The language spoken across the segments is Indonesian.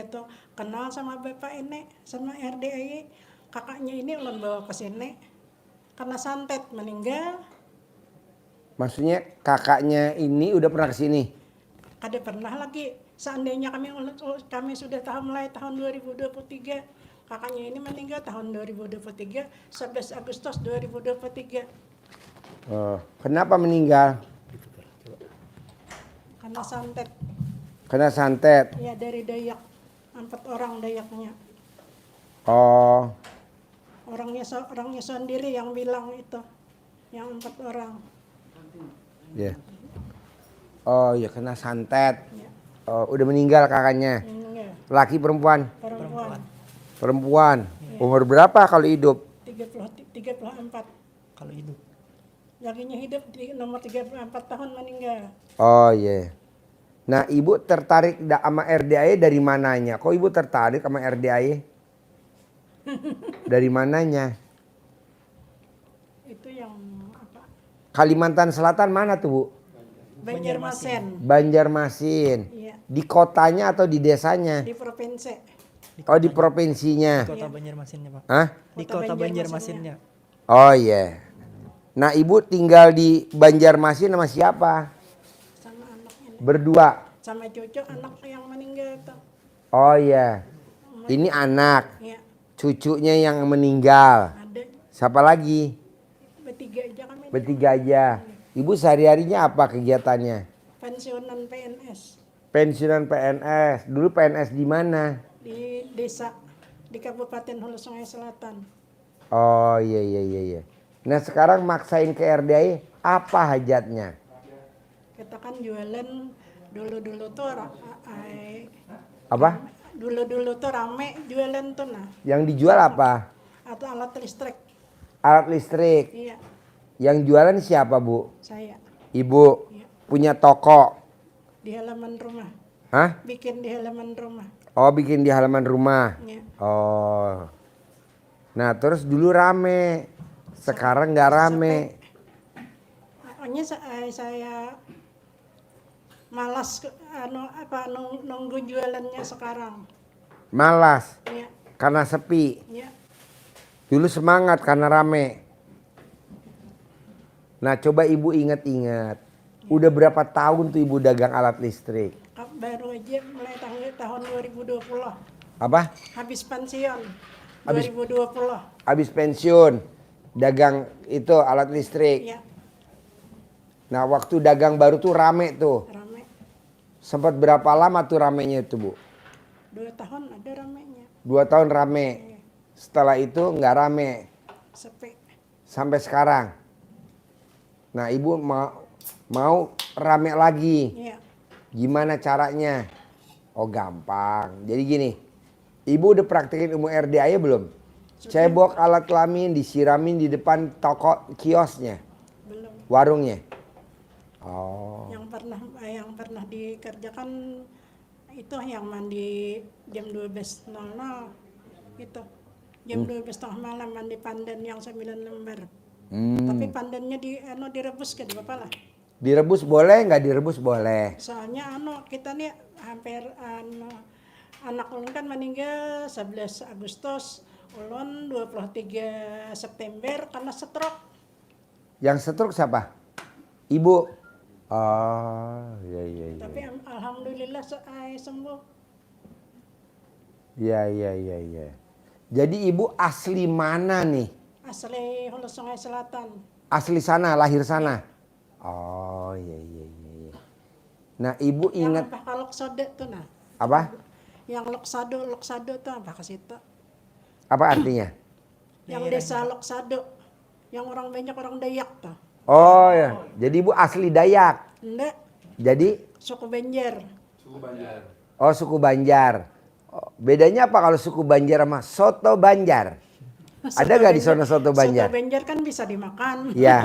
tuh kenal sama bapak ini, sama RDAY. Kakaknya ini ulun bawa ke sini karena santet meninggal. Maksudnya kakaknya ini udah pernah ke sini? Kada pernah lagi. Seandainya kami sudah mulai tahun 2023. Kakaknya ini meninggal tahun 2023, 11 Agustus 2023. Oh, kenapa meninggal? Karena santet. Kena santet. Ya dari Dayak. 4 orang Dayaknya. Oh, Orangnya sendiri yang bilang itu. Yang 4 orang. ya. Oh, ya kena santet. Ya. Oh, udah meninggal kakaknya. Meninggal. Laki perempuan? Perempuan. Perempuan. Umur berapa kalau hidup? 34. Kalau hidup. Lakinya hidup di nomor 34 tahun meninggal. Oh iya. Nah ibu tertarik sama RDAY dari mananya? Kok ibu tertarik sama RDAY? Dari mananya? Itu yang apa? Kalimantan Selatan mana tuh bu? Banjarmasin. Banjarmasin. Iya. Di kotanya atau di desanya? Di provinsi. Oh di provinsinya. Di kota Banjarmasinnya Pak. Hah? Di Kota kota Banjarmasinnya. Banjarmasinnya. Oh iya. Nah ibu tinggal di Banjarmasin sama siapa? Sama anak ini. Berdua. Sama cucu anak yang meninggal tuh. Oh iya. Ini anak. Iya. Cucunya yang meninggal. Ada Siapa lagi? bertiga aja kami. Bertiga aja. Ibu sehari-harinya apa kegiatannya? Pensiunan PNS Pensiunan PNS. Dulu PNS di mana? di desa di Kabupaten Hulu Sungai Selatan. Oh iya iya iya iya. Nah sekarang maksain ke RDAY apa hajatnya? Kita kan jualan dulu-dulu tuh Apa? dulu-dulu tuh rame jualan tuh nah. Yang dijual apa? Atau alat listrik. Alat listrik. Iya, Yang jualan siapa bu? saya. Ibu. Iya. Punya toko. Di halaman rumah. Hah? Bikin di halaman rumah. Oh bikin di halaman rumah. Iya. Oh. Nah terus dulu rame. Sekarang nggak rame. Pokoknya saya malas nunggu jualannya sekarang. Malas. Iya, Karena sepi. iya. Dulu semangat karena rame. Nah coba ibu ingat-ingat. Udah berapa tahun tuh ibu dagang alat listrik? Baru aja mulai tahun 2020. Apa? Habis pensiun. Habis- 2020. Habis pensiun. Dagang itu alat listrik. Iya, Nah waktu dagang baru tuh rame tuh. rame. Sempat berapa lama tuh ramenya itu bu? 2 tahun ada ramenya. 2 tahun rame. Iya, Setelah itu nggak rame. sepi. Sampai sekarang. Nah ibu mau rame lagi. Iya, Gimana caranya? Oh gampang. Jadi gini. Ibu udah praktekin ilmu RDAY belum? Cebok alat kelamin disiramin di depan toko kiosnya. belum. Warungnya. Oh. Yang pernah dikerjakan itu yang mandi jam 12.00 itu. Jam 12 malam mandi pandan yang 9 lembar. Tapi pandannya direbus kan Bapak lah. Direbus boleh nggak direbus boleh. Soalnya kita nih hampir anak ulun kan meninggal 11 Agustus, ulun 23 September karena stroke. Yang stroke siapa? Ibu. Oh iya iya iya. Tapi alhamdulillah sembuh. Iya iya iya iya. Jadi ibu asli mana nih? Asli Hulu Sungai Selatan. Asli sana, lahir sana. Oh iya iya iya. Iya. Nah ibu ingat Yang apa Loksade tuh nah. apa? Yang Loksado tuh apa ke situ? Apa artinya? Yang desa Loksado. Yang orang banyak orang Dayak tuh. Oh ya. Jadi ibu asli Dayak. Enggak, Jadi suku Banjar. oh suku Banjar. Oh, bedanya apa kalau suku Banjar sama soto Banjar? Ada gak di sana soto Banjar? Soto Banjar kan bisa dimakan. Iya.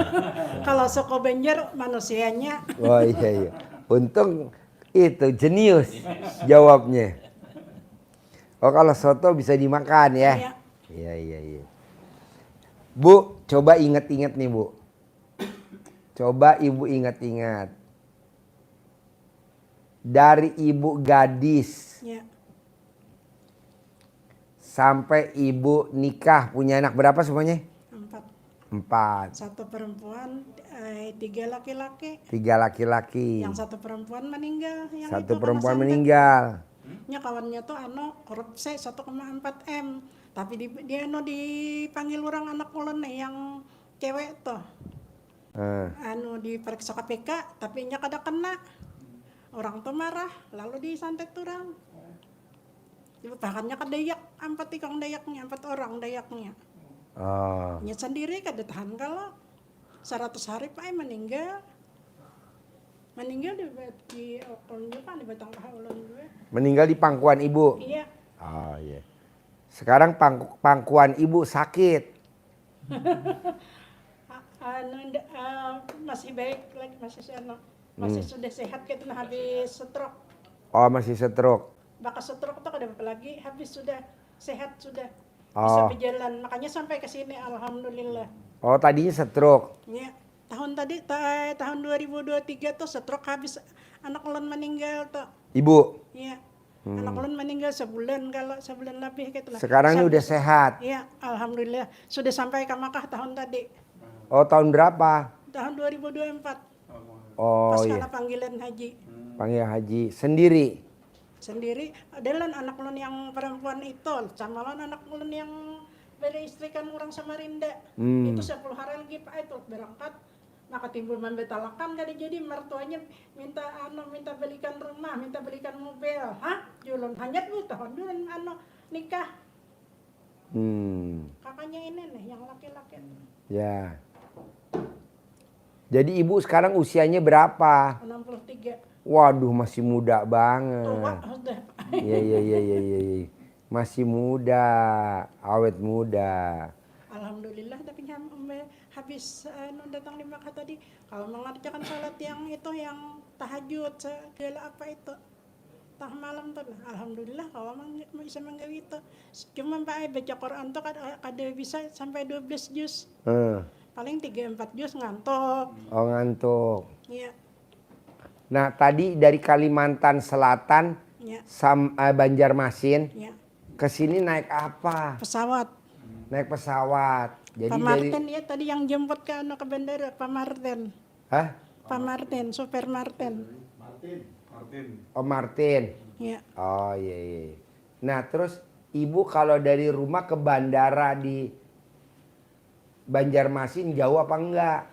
Kalau suku Banjar manusianya. Oh iya iya. Untung itu jenius jawabnya. Oh kalau soto bisa dimakan ya? Iya. Iya iya iya. Bu, coba ingat-ingat nih bu. Coba ibu ingat-ingat. Dari ibu gadis Ya, sampai ibu nikah punya anak berapa semuanya? 4. 4. 1 perempuan, 3 laki-laki. 3 laki-laki. Yang 1 perempuan meninggal. Yang 1 itu kena perempuan santet. meninggal. Nya kawannya tuh korupsi 1,4 M. Tapi dia dipanggil orang anak ulun nih yang cewek tuh. Diperiksa KPK tapi nya kada kena. Orang tuh marah lalu disantet orang. Bahannya kadayak 4 ikang dayaknya, 4 orang dayaknya. Nya sendiri kada tahan kalau 100 hari Pak meninggal. Meninggal di Okon juga di Batang Ulun juga. Meninggal di pangkuan ibu? Iya. Oh iya. Sekarang pangkuan ibu sakit? Masih baik lagi, masih sudah sehat kita habis stroke. Oh masih stroke? Bakal stroke tuh kada apa lagi, habis sudah sehat sudah. Bisa berjalan, makanya sampai ke sini alhamdulillah. Oh tadinya stroke? Iya. Tahun 2023 tuh stroke habis anak ulun meninggal tuh. Ibu? Iya. Anak ulun meninggal sebulan lebih gitu lah. Sekarang ini udah sehat? Iya, alhamdulillah. Sudah sampai ke Makkah tahun tadi. Oh tahun berapa? Tahun 2024. Oh Pas iya. kala panggilan haji. Panggil haji sendiri? Sendiri. Adalah anak ulun yang perempuan itu, sama anak ulun yang beristrikan orang Samarinda. Itu 10 hari lagi Pak itu berangkat. Maka timbul membetalakan kali jadi mertuanya minta belikan rumah, minta belikan mobil. Hah? Julun hanyat bu tahun julun nikah. Kakaknya ini nih yang laki-laki. Ya. Jadi ibu sekarang usianya berapa? 63. Waduh masih muda banget. Tua sudah. Iya. Masih muda, awet muda. Alhamdulillah tapi habis datang di Makkah tadi kalau mengerjakan salat yang itu yang tahajud segala apa itu tah malam tuh alhamdulillah kalau bisa menggawi itu cuma Pak baca Quran tuh kada bisa sampai 12 juz paling 3-4 juz ngantuk. Oh ngantuk. Iya. Nah tadi dari Kalimantan Selatan Ya. Banjarmasin Ya. ke sini naik apa? Pesawat. Naik pesawat. Jadi Pak Martin ya tadi yang jemput ke bandara Pak Martin. Hah? Pak Martin, Super Martin. Oh Martin. Ya. Oh iya. Nah terus ibu kalau dari rumah ke bandara di Banjarmasin jauh apa enggak?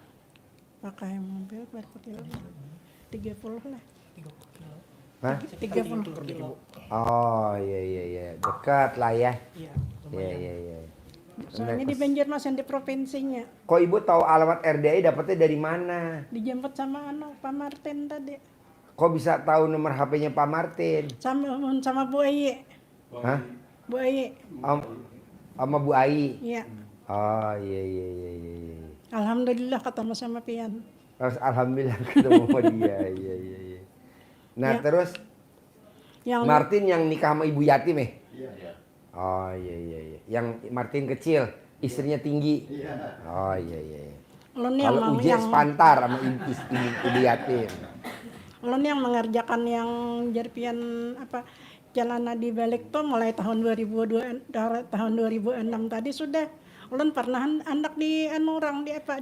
Pakai mobil berapa kilo? 30 lah. Hah? 30 kilo. Oh iya. Dekat lah ya. Iya. Soalnya di Banjarmasin di provinsinya. Kok ibu tahu alamat RDI dapetnya dari mana? Dijemput sama Pak Martin tadi. Kok bisa tahu nomor HP-nya Pak Martin? Sama Bu Ayi. Hah? Bu Ayi. Sama Bu Ai? Iya. Oh iya. Alhamdulillah ketemu sama Pian. Alhamdulillah ketemu sama dia. Iya. Nah Ya. terus Yang Martin yang nikah sama Ibu Yatim ya? Iya. Oh iya. Yang Martin kecil, istrinya tinggi. Iya. Oh iya. Ulun yang Kalau Uje sepantar sama Ibu Yatim. Ulun yang mengerjakan yang jarpian celana di balik tuh mulai tahun 2006 tadi sudah. Ulun pernah hendak di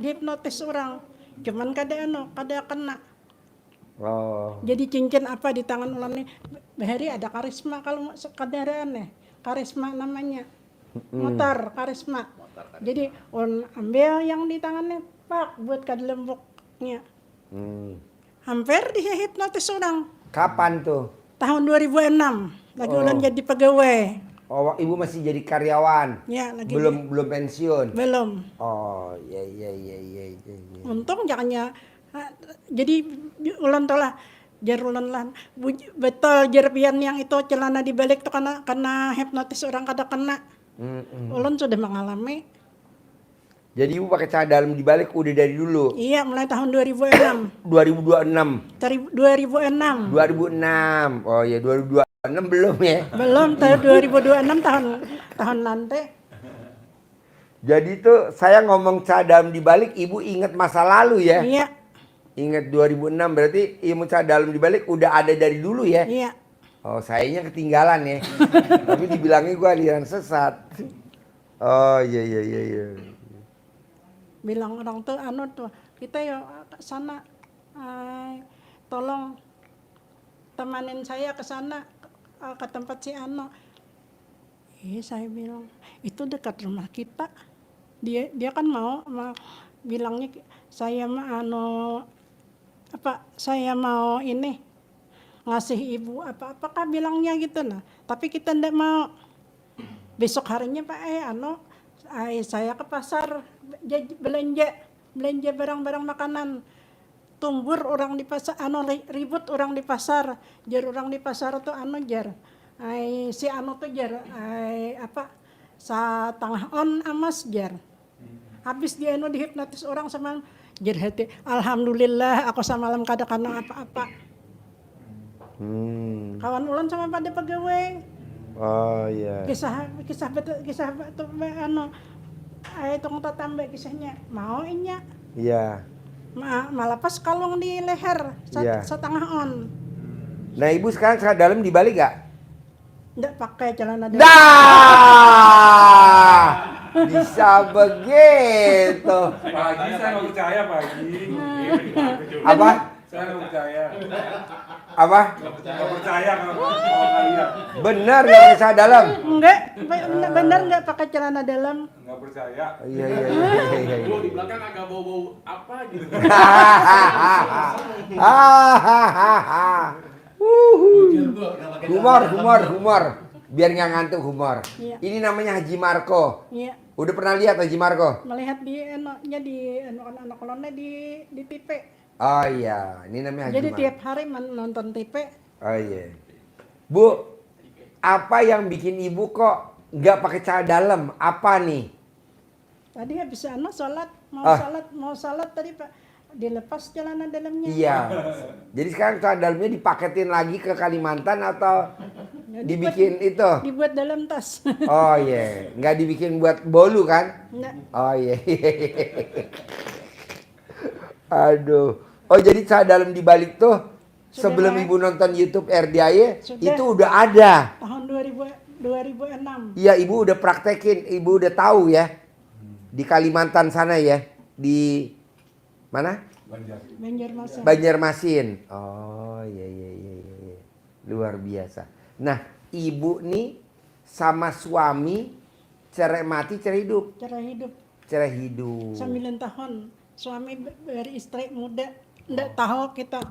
hipnotis orang. Cuman kada kena. Oh. Jadi cincin di tangan ulun nih. Bahari ada karisma kalau kedaraan nih. Karisma namanya. Motor karisma. Jadi ulun ambil yang di tangannya Pak buat kadlemboknya. Hampir dihipnotis orang. Kapan tuh? Tahun 2006. Lagi ulun jadi pegawai. Oh, ibu masih jadi karyawan? Ya, lagi belum pensiun? Belum. Oh, iya. Untung jangannya jadi ulun tolah jar ulun lah betul jarpian yang itu celana dibalik tuh karena hipnotis orang kada kena. Ulun sudah mengalami. Jadi ibu pakai celana dalam dibalik udah dari dulu? Iya, mulai tahun 2006. 2026? 2006. 2006. Oh iya, 2026 belum ya? Belum, tahun 2026 tahun nanti. Jadi tuh saya ngomong celana dalam dibalik, ibu inget masa lalu ya? Iya. Ingat 2006 berarti ilmu celana dalam dibalik udah ada dari dulu ya? Iya. Oh, sayanya ketinggalan ya. Tapi dibilangnya gue aliran sesat. Oh iya iya iya iya. Bilang orang tuh tuh kita ya ke sana, tolong temanin saya ke sana, ke tempat si Ano. Saya bilang itu dekat rumah kita. Dia kan mau bilangnya saya saya mau ini ngasih ibu apakah bilangnya gitu nah. Tapi kita ndak mau. Besok harinya Pak saya ke pasar belanja barang-barang makanan. Tumbur orang di pasar, ribut orang di pasar. Jar orang di pasar tuh jar. Si tuh jar sa tengah on amas jar. Habis dia dihipnotis orang sama jar hati. Alhamdulillah aku samalam kada kana apa-apa. Kawan ulan sama pada pegawai. Oh iya. Kisah tuh tong tambah kisahnya mau inya. Iya. Malah pas kalung di leher Iya. setengah on. Nah ibu sekarang dalam dibalik gak? Nggak pakai celana dalam. Dah, bisa begitu. Pagi saya nggak percaya pagi. Apa? Saya nggak percaya. Apa? Nggak percaya kalau nggak lihat. Benar nggak bisa dalam? Enggak, benar nggak pakai celana dalam. Nggak percaya. Iya iya iya iya. Lu di belakang agak bau-bau apa gitu. Humor. Biar nggak ngantuk humor. Iya. Ini namanya Haji Marco. Iya, Udah pernah lihat Haji Marco? melihat di anak kolonnya di TV. Oh iya, ini namanya Haji Jadi Marco. tiap hari nonton TV. Oh iya. Bu, apa yang bikin ibu kok nggak pakai celana dalam? Apa nih? Tadi habis sholat, mau salat tadi Pak dilepas celana dalamnya. Iya. Jadi sekarang celana dalamnya dipaketin lagi ke Kalimantan atau Ya, dibikin itu? dibuat dalam tas. Oh iya, nggak dibikin buat bolu kan? Enggak. Oh iya. Aduh. Oh jadi celana dalam dibalik tuh sebelum Mas. ibu nonton YouTube RDAY Sudah. itu udah ada. Tahun 2006. Iya ibu udah praktekin, ibu udah tahu ya. Di Kalimantan sana ya. Di mana? Banjarmasin. Banjarmasin. Oh iya iya iya iya. Luar biasa. Nah, ibu nih sama suami cerai mati cerai hidup. Cara hidup Cerai hidup. 9 tahun. Suami beristri muda. Enggak tahu kita.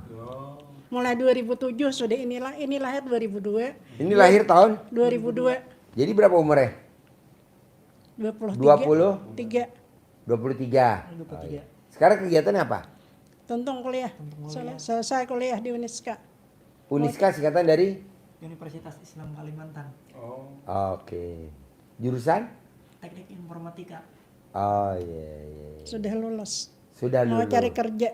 Mulai 2007 sudah ini lahir 2002. Ini lahir tahun? 2002. Jadi berapa umurnya? 23. 23. 23. Sekarang kegiatannya apa? Tonton kuliah. Selesai kuliah di Uniska. Uniska singkatan dari? Universitas Islam Kalimantan, Oh. Oke. Jurusan? Teknik Informatika. Oh iya iya. Iya. Sudah lulus. Sudah Mau lulus. cari kerja.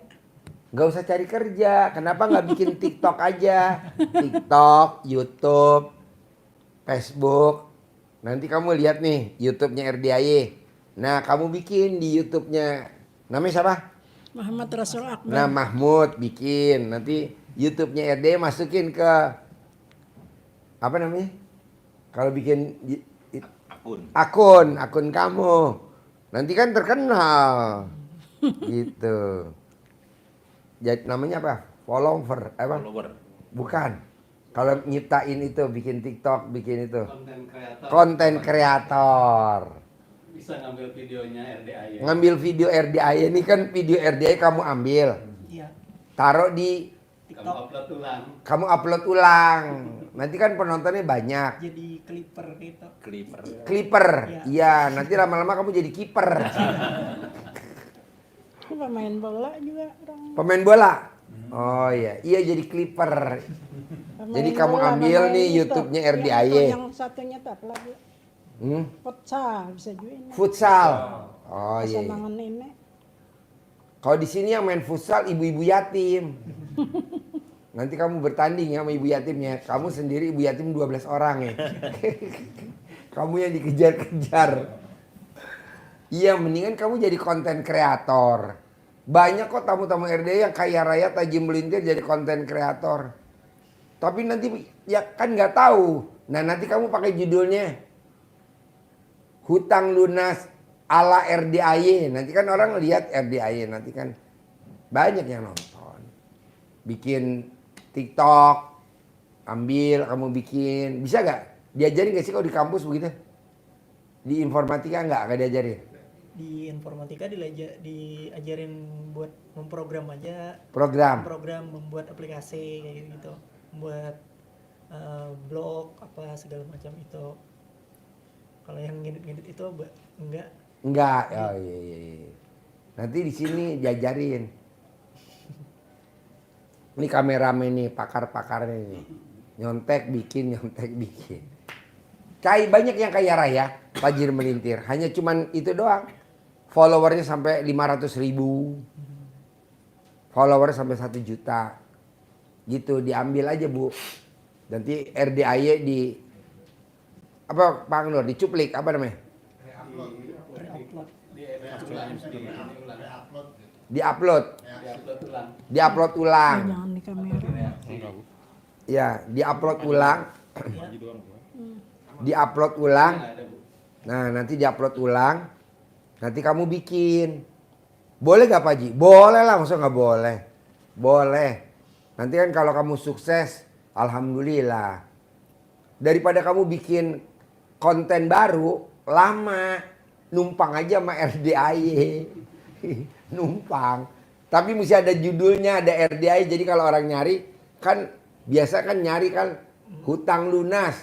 Gak usah cari kerja. Kenapa nggak bikin TikTok aja? TikTok, YouTube, Facebook. Nanti kamu lihat nih YouTube-nya RDAY. Nah kamu bikin di YouTube-nya. Namanya siapa? Muhammad Rasul Akbar. Nah Mahmud bikin. Nanti YouTube-nya RDAY masukin ke apa namanya? Kalau bikin akun kamu. Nanti kan terkenal. Gitu. Jadi namanya apa? Follower apa? Bukan. Kalau nyiptain itu bikin TikTok, bikin itu. Konten kreator. Bisa ngambil videonya RDAY. Ngambil video RDAY ini kan video RDAY kamu ambil. Iya, Taruh di Kamu TikTok upload ulang. kamu upload ulang. Nanti kan penontonnya banyak. jadi clipper gitu. Clipper. Iya, nanti lama-lama kamu jadi kiper. Pemain bola juga orang. Pemain bola. Oh iya, iya jadi clipper. Pemain Jadi kamu bola, ambil pemain nih itu. YouTube-nya Yang RDAY. itu, Yang satunya tak lagi. Futsal bisa juga ini. Futsal. Oh iya. iya. Pasangan ini. Kalau di sini yang main futsal ibu-ibu yatim. Nanti kamu bertanding ya sama ibu yatimnya. Kamu sendiri ibu yatim 12 orang ya. Kamu yang dikejar-kejar. Iya, mendingan kamu jadi konten kreator. Banyak kok tamu-tamu RDAY yang kaya raya tajam melintir jadi konten kreator. Tapi nanti ya kan nggak tahu. Nah nanti kamu pakai judulnya hutang lunas ala RDAY. Nanti kan orang lihat RDAY, nanti kan banyak yang nonton. Bikin TikTok, ambil kamu bikin, bisa nggak? Diajarin nggak sih kalau di kampus begitu? Di informatika nggak diajarin? Di informatika diajarin buat memprogram aja. Program. Membuat aplikasi kayak gitu. Membuat blog apa segala macam itu. Kalau yang ngedit itu enggak. Enggak. Oh iya. Nanti di sini diajarin. Ini kameramen nih, pakar-pakarnya nih. Nyontek bikin. Banyak yang kaya raya, Tajir Melintir. Hanya cuman itu doang. Followernya sampai 500.000. Followernya sampai 1 juta. Gitu, diambil aja Bu. Nanti RDAY di apa Pak Nur, dicuplik apa namanya? Diupload ulang. Jangan di kamera. Ya, diupload ulang. Diupload ulang. Nah, nanti diupload ulang. Nanti kamu bikin. Boleh gak Pak Haji? Boleh lah, maksudnya gak boleh? Boleh. Nanti kan kalau kamu sukses, alhamdulillah. Daripada kamu bikin konten baru, lama. Numpang aja sama RDAY. Numpang. Tapi mesti ada judulnya, ada RDAY. Jadi kalau orang nyari, kan biasa kan nyari kan hutang lunas.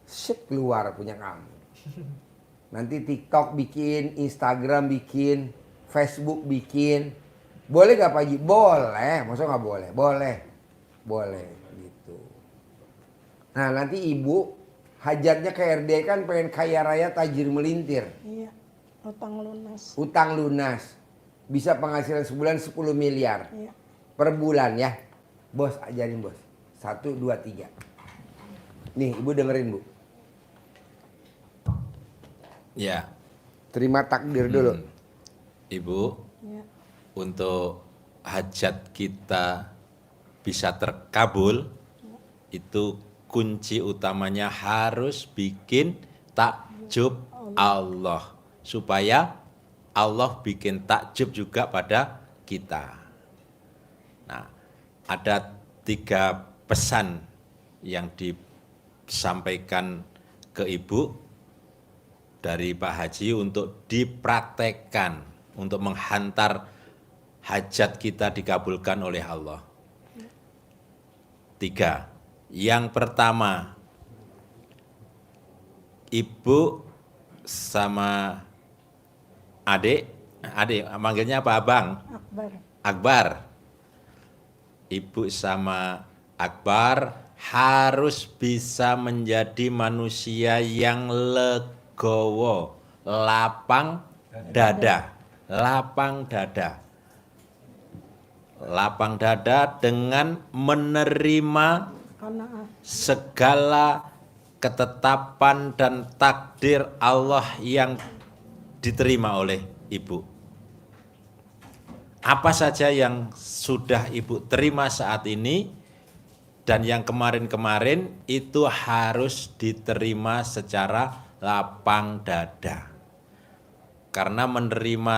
Shit, keluar punya kamu. Nanti TikTok bikin, Instagram bikin, Facebook bikin. Boleh gak Pak Haji? Boleh. Maksudnya gak boleh? Boleh. Gitu. Nah nanti ibu hajatnya ke RDAY kan pengen kaya raya Tajir Melintir. Iya, utang lunas. Utang lunas. Bisa penghasilan sebulan 10 miliar. Iya. Per bulan ya. Bos, ajarin bos. 1, 2, 3. Nih ibu dengerin Bu. Ya, Terima takdir dulu. Ibu, Iya. untuk hajat kita bisa terkabul, itu kunci utamanya harus bikin takjub Allah. Supaya Allah bikin takjub juga pada kita. Nah, ada 3 pesan yang disampaikan ke Ibu dari Pak Haji untuk dipraktekkan, untuk menghantar hajat kita dikabulkan oleh Allah. 3. Yang pertama, Ibu sama adik manggilnya apa Abang? Akbar. Ibu sama Akbar harus bisa menjadi manusia yang legowo, lapang dada. Lapang dada dengan menerima segala ketetapan dan takdir Allah yang diterima oleh Ibu. Apa saja yang sudah Ibu terima saat ini dan yang kemarin-kemarin itu harus diterima secara lapang dada. Karena menerima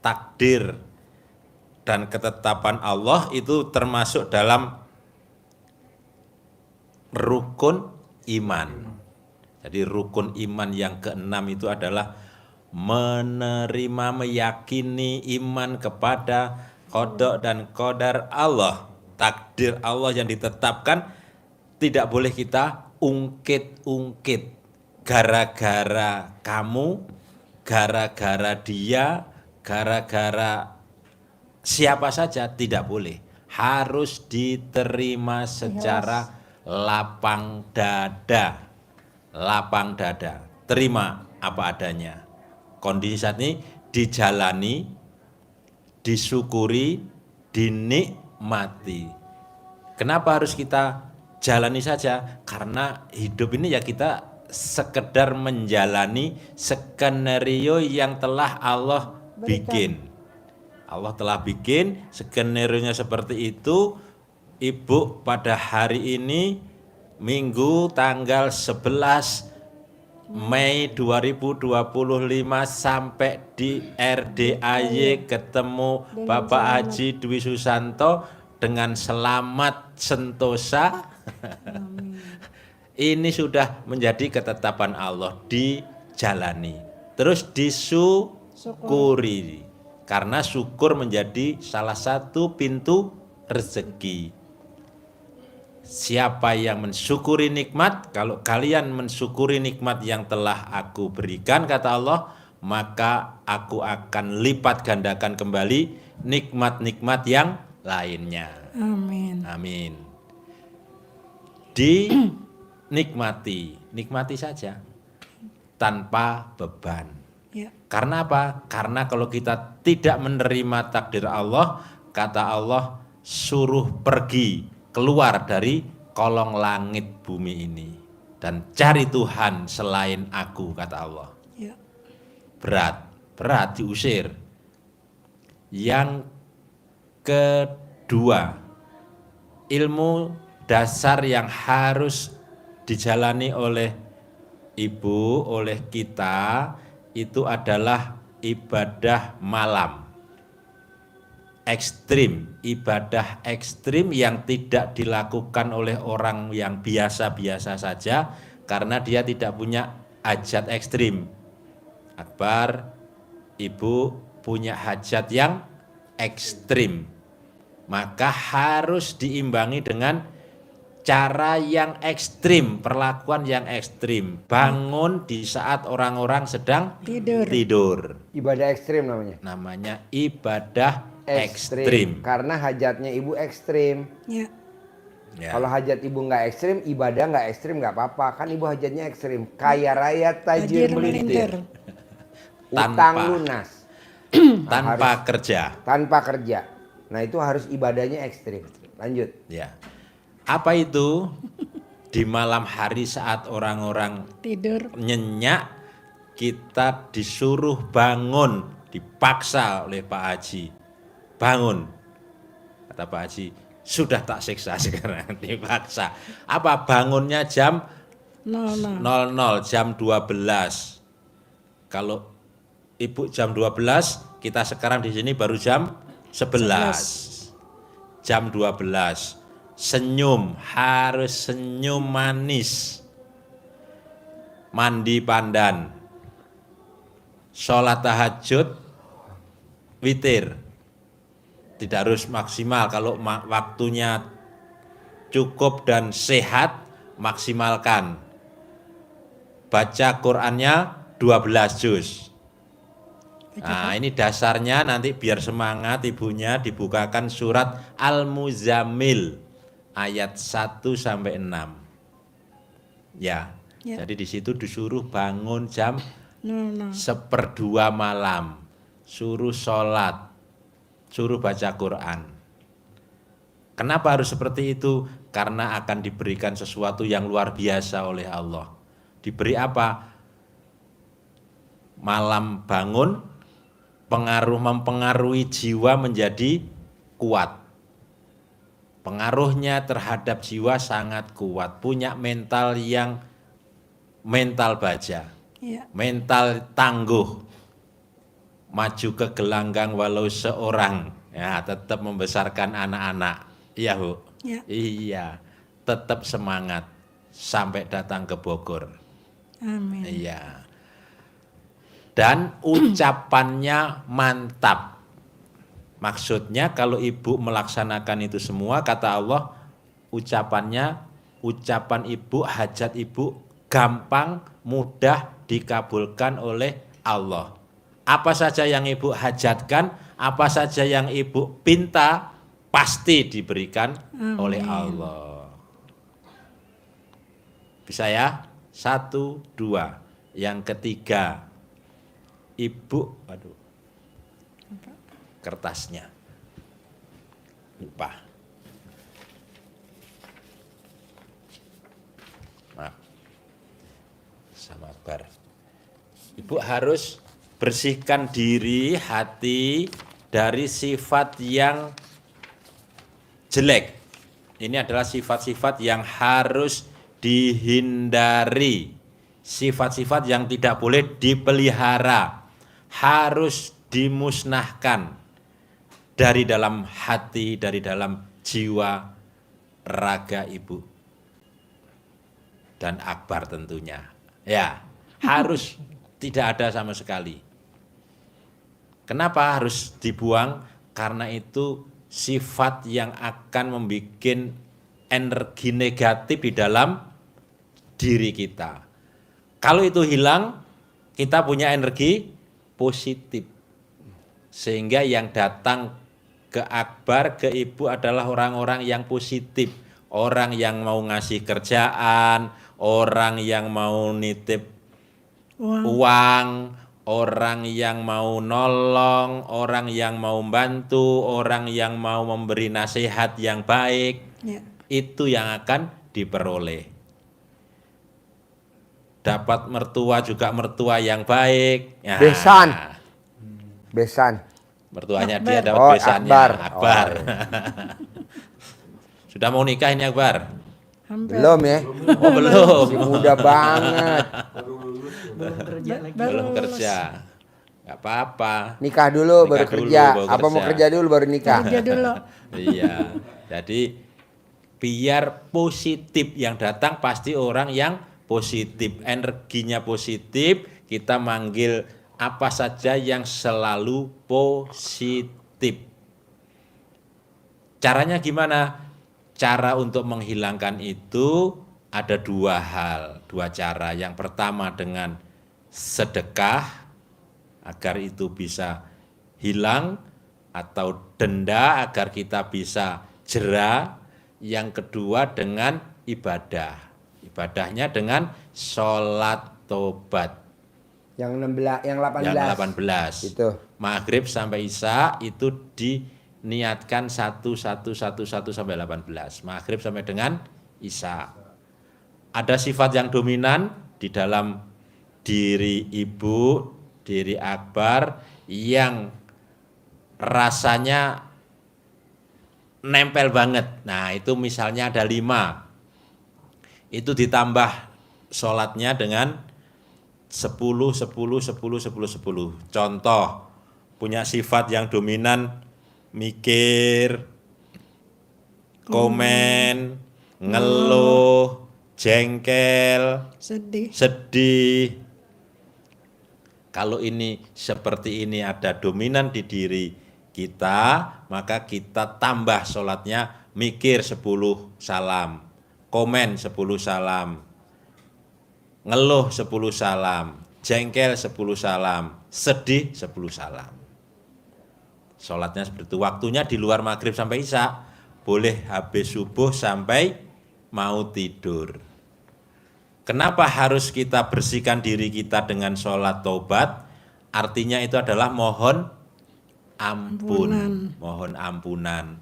takdir dan ketetapan Allah itu termasuk dalam rukun iman. Jadi rukun iman yang ke-6 itu adalah menerima, meyakini iman kepada qada dan qadar Allah. Takdir Allah yang ditetapkan tidak boleh kita ungkit-ungkit. Gara-gara kamu, gara-gara dia, gara-gara siapa saja tidak boleh. Harus diterima secara lapang dada. Lapang dada. Terima apa adanya. Kondisi saat ini dijalani, disyukuri, dinikmati. Kenapa harus kita jalani saja? Karena hidup ini ya kita sekedar menjalani skenario yang telah Allah bikin. Allah telah bikin skenario-nya seperti itu, Ibu pada hari ini Minggu tanggal 11 Mei 2025 sampai di RDAY ketemu Bapak Haji Dwi Susanto dengan selamat sentosa. Ini sudah menjadi ketetapan Allah, dijalani. Terus disyukuri. Karena syukur menjadi salah satu pintu rezeki. Siapa yang mensyukuri nikmat, kalau kalian mensyukuri nikmat yang telah aku berikan, kata Allah, maka aku akan lipat gandakan kembali nikmat-nikmat yang lainnya. Amin. Amin. Nikmati saja tanpa beban. Ya. Karena apa? Karena kalau kita tidak menerima takdir Allah, kata Allah, suruh pergi keluar dari kolong langit bumi ini dan cari Tuhan selain aku, kata Allah. Ya. Berat diusir. Yang kedua, ilmu dasar yang harus dijalani oleh ibu, oleh kita, itu adalah ibadah malam. Ekstrim, ibadah ekstrim yang tidak dilakukan oleh orang yang biasa-biasa saja karena dia tidak punya hajat ekstrim. Akbar, ibu punya hajat yang ekstrim, maka harus diimbangi dengan cara yang ekstrim, perlakuan yang ekstrim. Bangun di saat orang-orang sedang tidur. Ibadah ekstrim namanya. Namanya ibadah ekstrim. Karena hajatnya ibu ekstrim. Ya. Ya. Kalau hajat ibu nggak ekstrim, ibadah nggak ekstrim nggak apa-apa. Kan ibu hajatnya ekstrim. Kaya raya, tajir melintir. Utang lunas. Tanpa kerja. Tanpa kerja. Nah itu harus ibadahnya ekstrim. Lanjut. Ya. Apa itu? Di malam hari saat orang-orang Tidur. nyenyak, kita disuruh bangun, dipaksa oleh Pak Haji. Bangun. Kata Pak Haji, sudah tak siksa sekarang, dipaksa. Apa bangunnya jam 00, jam 12. Kalau ibu jam 12, kita sekarang di sini baru jam 11. Jam 12. Senyum, harus senyum manis. Mandi pandan. Sholat tahajud, witir. Tidak harus maksimal, kalau waktunya cukup dan sehat, maksimalkan. Baca Qur'annya 12 juz. Nah, ini dasarnya nanti biar semangat ibunya dibukakan surat Al-Muzammil ayat 1 sampai 6. Ya. Jadi di situ disuruh bangun jam 1/2 malam. Suruh sholat, suruh baca Quran. Kenapa harus seperti itu? Karena akan diberikan sesuatu yang luar biasa oleh Allah. Diberi apa? Malam bangun, mempengaruhi jiwa menjadi kuat. Pengaruhnya terhadap jiwa sangat kuat. Punya mental yang mental baja. Ya. Mental tangguh. Maju ke gelanggang walau seorang. Ya, tetap membesarkan anak-anak. Iya, Bu? Ya. Iya. Tetap semangat sampai datang ke Bogor. Amin. Iya. Dan ucapannya mantap. Maksudnya kalau ibu melaksanakan itu semua, kata Allah, ucapan ibu, hajat ibu gampang, mudah dikabulkan oleh Allah. Apa saja yang ibu hajatkan, apa saja yang ibu pinta, pasti diberikan oleh Allah. Bisa ya? 1, 2. Yang ketiga, ibu, kertasnya lupa. Maaf, sama bar. Ibu harus bersihkan diri, hati dari sifat yang jelek. ini adalah sifat-sifat yang harus dihindari. Sifat-sifat yang tidak boleh dipelihara, harus dimusnahkan dari dalam hati, dari dalam jiwa, raga ibu dan Akbar tentunya. Ya, harus tidak ada sama sekali. Kenapa harus dibuang? Karena itu sifat yang akan membuat energi negatif di dalam diri kita. Kalau itu hilang, kita punya energi positif. Sehingga yang datang ke Akbar, ke ibu adalah orang-orang yang positif. Orang yang mau ngasih kerjaan, orang yang mau nitip uang, orang yang mau nolong, orang yang mau bantu, orang yang mau memberi nasihat yang baik. Ya. Itu yang akan diperoleh. Dapat mertua juga mertua yang baik. Ya. Besan. Mertuanya Akbar. dia dapat Oh, besannya. Akbar. Akbar. Oh, iya. Sudah mau nikah ini Akbar? Hampir. Belum ya? Oh belum. Masih muda banget. Belum kerja lagi. Belum Baru kerja. Gak apa-apa. Nikah dulu Nikah baru dulu, kerja. baru Apa mau kerja. kerja dulu baru nikah? Kerja dulu. Iya. Jadi biar positif yang datang pasti orang yang positif, energinya positif, kita manggil apa saja yang selalu positif. Caranya gimana? Cara untuk menghilangkan itu ada dua hal, dua cara. Yang pertama dengan sedekah agar itu bisa hilang, atau denda agar kita bisa jera. Yang kedua dengan ibadah. Ibadahnya dengan sholat tobat. Yang 16, yang 18. Yang 18. Itu. Maghrib sampai Isya itu diniatkan 1 sampai 18. Maghrib sampai dengan Isya. Ada sifat yang dominan di dalam diri ibu, diri Akbar yang rasanya nempel banget. Nah, itu misalnya ada 5. Itu ditambah sholatnya dengan 10, 10, 10, 10, 10. Contoh, punya sifat yang dominan mikir, komen, ngeluh, jengkel, sedih. Kalau ini seperti ini ada dominan di diri kita, maka kita tambah sholatnya mikir 10 salam, komen 10 salam, ngeluh 10 salam, jengkel 10 salam, sedih 10 salam. Sholatnya seperti itu. Waktunya di luar maghrib sampai Isya, boleh habis subuh sampai mau tidur. Kenapa harus kita bersihkan diri kita dengan sholat taubat? Artinya itu adalah mohon ampun. Mohon ampunan.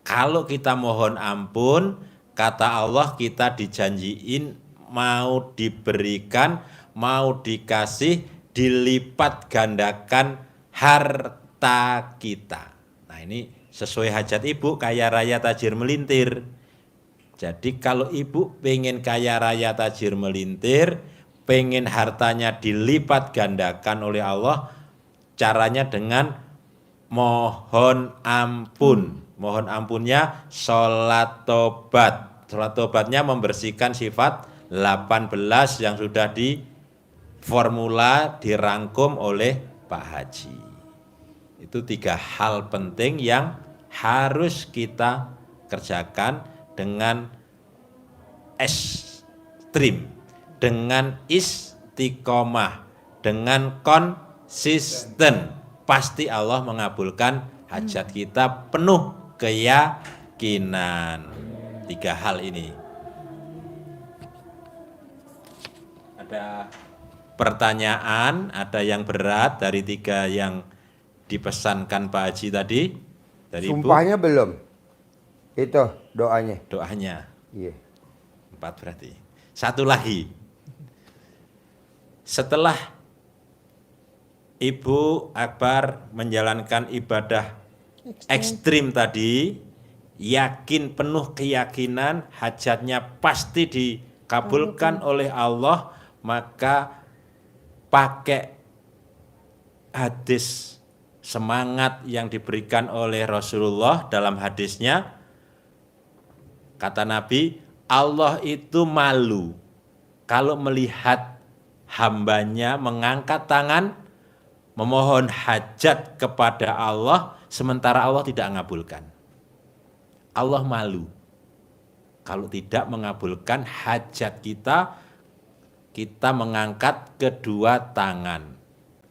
Kalau kita mohon ampun, kata Allah kita dijanjiin mau diberikan, mau dikasih, dilipat gandakan harta kita. Nah ini sesuai hajat ibu, kaya raya tajir melintir. Jadi kalau ibu pengen kaya raya tajir melintir, pengen hartanya dilipat gandakan oleh Allah, caranya dengan mohon ampun. Mohon ampunnya sholat tobat. Sholat tobatnya membersihkan sifat 18 yang sudah diformula, dirangkum oleh Pak Haji. Itu 3 hal penting yang harus kita kerjakan dengan ekstrim, dengan istiqomah, dengan konsisten. Pasti Allah mengabulkan hajat kita penuh keyakinan. 3 hal ini. Ada pertanyaan, ada yang berat dari 3 yang dipesankan Pak Haji tadi dari Sumpahnya belum. Itu doanya. Ibu. Doanya Iya. 4 berarti. 1 lagi. Setelah Ibu Akbar menjalankan ibadah ekstrim tadi, yakin, penuh keyakinan hajatnya pasti dikabulkan oleh Allah, maka pakai hadis semangat yang diberikan oleh Rasulullah dalam hadisnya. Kata Nabi, Allah itu malu kalau melihat hambanya mengangkat tangan memohon hajat kepada Allah sementara Allah tidak mengabulkan. Allah malu kalau tidak mengabulkan hajat kita, kita mengangkat kedua tangan.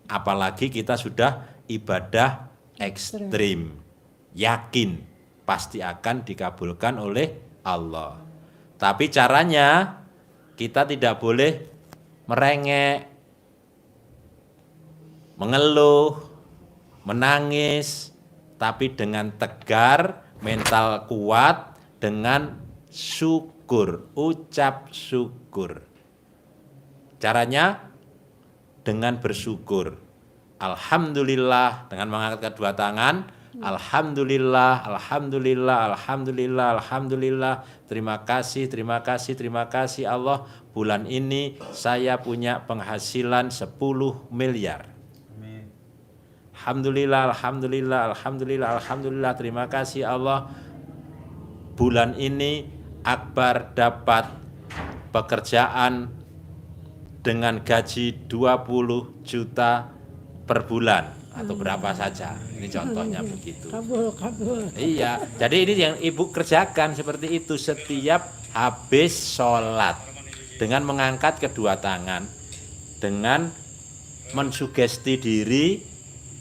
Apalagi kita sudah ibadah ekstrim, yakin pasti akan dikabulkan oleh Allah. Tapi caranya kita tidak boleh merengek, mengeluh, menangis, tapi dengan tegar, mental kuat, dengan syukur, ucap syukur. Caranya dengan bersyukur. Alhamdulillah, dengan mengangkat kedua tangan. Alhamdulillah, alhamdulillah, alhamdulillah, alhamdulillah. Terima kasih, terima kasih, terima kasih Allah. Bulan ini saya punya penghasilan 10 miliar. Amin. Alhamdulillah, alhamdulillah, alhamdulillah, alhamdulillah. Terima kasih Allah. Bulan ini Akbar dapat pekerjaan dengan gaji 20 juta per bulan atau berapa saja. Ini contohnya begitu. Kabul. Iya, jadi ini yang ibu kerjakan seperti itu setiap habis sholat dengan mengangkat kedua tangan, dengan mensugesti diri,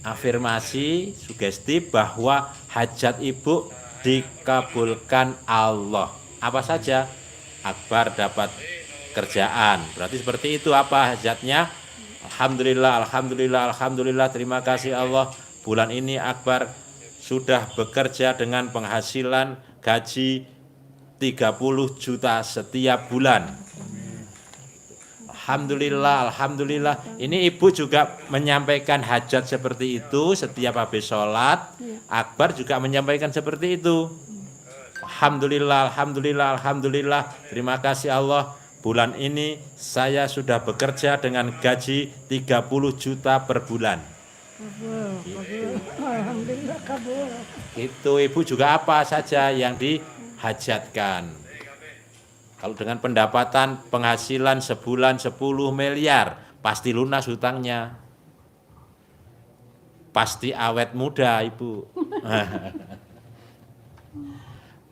afirmasi, sugesti bahwa hajat ibu dikabulkan Allah. Apa saja? Akbar dapat kerjaan. Berarti seperti itu apa hajatnya? Alhamdulillah, alhamdulillah, alhamdulillah, terima kasih Allah. Bulan ini Akbar sudah bekerja dengan penghasilan gaji 30 juta setiap bulan. Alhamdulillah, alhamdulillah. Ini ibu juga menyampaikan hajat seperti itu setiap habis sholat. Akbar juga menyampaikan seperti itu. Alhamdulillah, alhamdulillah, alhamdulillah. Terima kasih Allah. Bulan ini saya sudah bekerja dengan gaji 30 juta per bulan. Kabul. Alhamdulillah kabul. Itu ibu juga apa saja yang dihajatkan. Kalau dengan pendapatan penghasilan sebulan 10 miliar, pasti lunas hutangnya. Pasti awet muda ibu.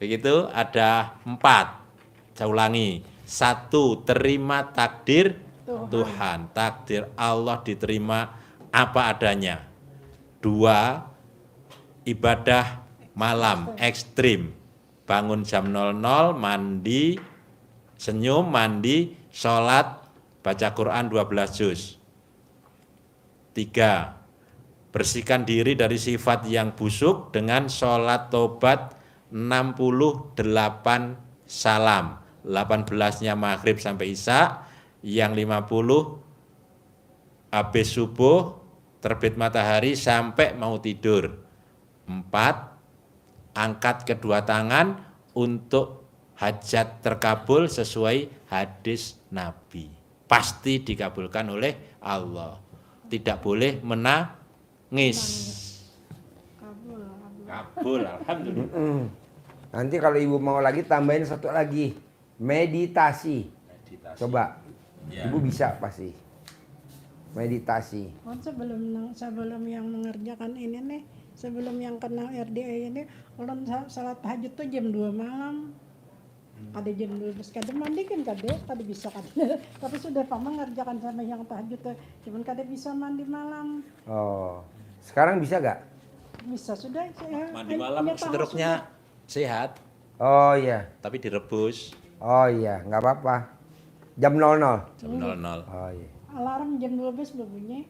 Begitu ada 4. Saya ulangi. 1. Terima takdir Tuhan. Takdir Allah diterima apa adanya. 2. Ibadah malam ekstrim. Bangun jam 00, mandi, senyum, mandi, sholat, baca Quran 12 juz. 3. Bersihkan diri dari sifat yang busuk dengan sholat tobat 68 salam. 18-nya maghrib sampai isya, yang 50 habis subuh terbit matahari sampai mau tidur. 4. Angkat kedua tangan untuk hajat terkabul sesuai hadis Nabi. Pasti dikabulkan oleh Allah. Tidak boleh menangis. Kabul, alhamdulillah. Nanti kalau ibu mau lagi tambahin satu lagi. Meditasi. Coba. Ibu bisa pasti. Meditasi. Sebelum yang mengerjakan ini nih, sebelum yang kena RDA ini, ulun salat tahajud tuh jam 2 malam. Ada jam 12 kadang mandi kan kada bisa kan. Tapi sudah pak mengerjakan sama yang tahajud tuh, cuman kada bisa mandi malam. Oh. Sekarang bisa gak? Bisa sudah. Mandi malam stroke-nya sehat, Oh iya. tapi direbus Oh iya, nggak apa-apa. Jam 00. jam 00. Oh iya. Alarm jam 12 berbunyi.